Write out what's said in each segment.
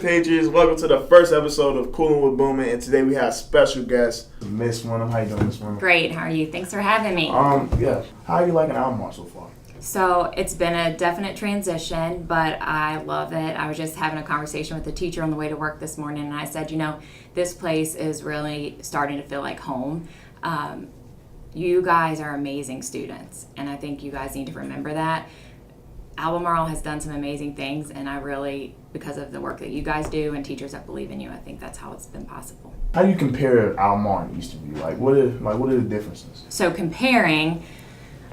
Patriots? Welcome to the first episode of Coolin with Boomin, and today we have special guest, Miss Wynham. How you doing, Miss Wynham? Great. How are you? Thanks for having me. Yeah. How are you liking Albemarle so far? So it's been a definite transition, but I love it. I was just having a conversation with the teacher on the way to work this morning, and I said, this place is really starting to feel like home. You guys are amazing students, and I think you guys need to remember that. Albemarle has done some amazing things, and I really, because of the work that you guys do and teachers that believe in you, I think that's how it's been possible. How do you compare Albemarle and Easterview? What are the differences? So comparing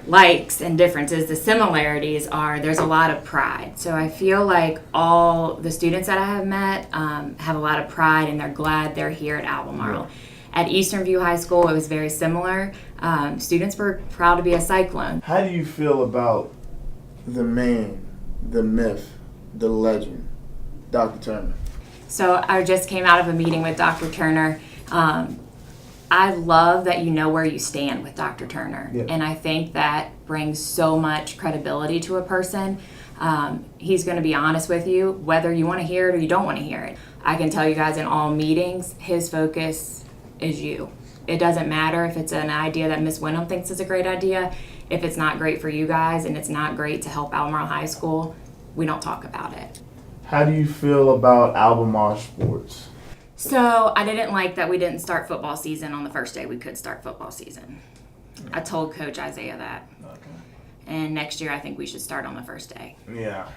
likes and differences, the similarities are there's a lot of pride. So I feel like all the students that I have met have a lot of pride, and they're glad they're here at Albemarle. Yeah. At Eastern View High School, it was very similar. Students were proud to be a Cyclone. How do you feel about the man, the myth, the legend, Dr. Turner? So I just came out of a meeting with Dr. Turner. I love that you know where you stand with Dr. Turner. Yeah. And I think that brings so much credibility to a person. He's going to be honest with you, whether you want to hear it or you don't want to hear it. I can tell you guys in all meetings, his focus is you. It doesn't matter if it's an idea that Miss Wynham thinks is a great idea. If it's not great for you guys and it's not great to help Albemarle High School, we don't talk about it. How do you feel about Albemarle sports? So I didn't like that we didn't start football season on the first day we could start football season. I told Coach Isaiah that. Okay. And next year I think we should start on the first day. Yeah.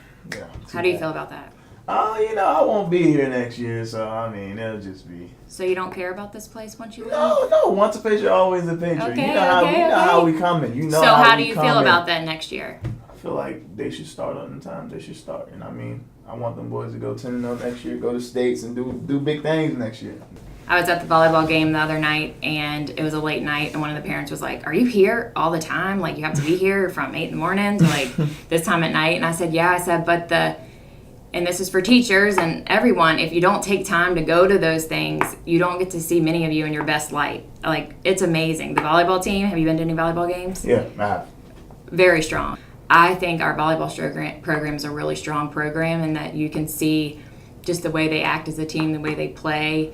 How do you feel about that? I won't be here next year, so it'll just be. So you don't care about this place once you leave? No. Once a Patriot, always a Patriot. Okay, you know how we coming. So how do you feel about that next year? I feel like they should start on the time they should start, and I want them boys to go 10-0 next year, go to states, and do big things next year. I was at the volleyball game the other night, and it was a late night, and one of the parents was like, "Are you here all the time? Like, you have to be here from 8 in the morning to, this time at night?" And I said, "Yeah." I said, "But and this is for teachers and everyone, if you don't take time to go to those things, you don't get to see many of you in your best light." It's amazing. The volleyball team, have you been to any volleyball games? Yeah, I have. Very strong. I think our volleyball program is a really strong program, and that you can see just the way they act as a team, the way they play.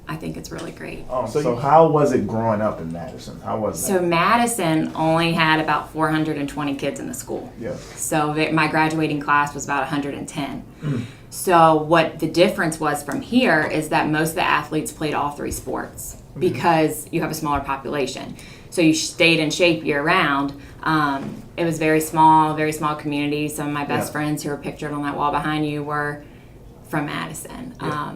I think it's really great. So how was it growing up in Madison? How was that? So Madison only had about 420 kids in the school. Yeah. So my graduating class was about 110. So what the difference was from here is that most of the athletes played all 3 sports because you have a smaller population. So you stayed in shape year round. It was very small community. Some of my best friends who are pictured on that wall behind you were from Madison. Yeah.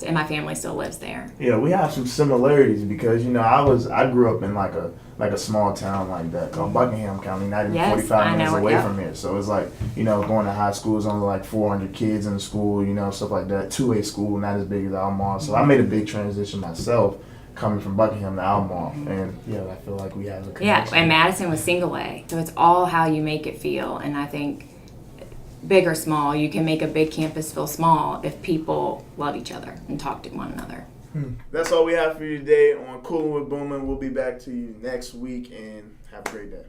And my family still lives there. Yeah, we have some similarities because I grew up in like a small town like that called Buckingham County, not even 45 minutes away from here. So it's like going to high school is only like 400 kids in the school, stuff like that. 2A school, not as big as Albemarle. So I made a big transition myself, coming from Buckingham to Albemarle, and I feel like we have a connection. Yeah, and Madison was single A, so it's all how you make it feel, and I think big or small, you can make a big campus feel small if people love each other and talk to one another. That's all we have for you today on Coolin with Boomin. We'll be back to you next week, and have a great day.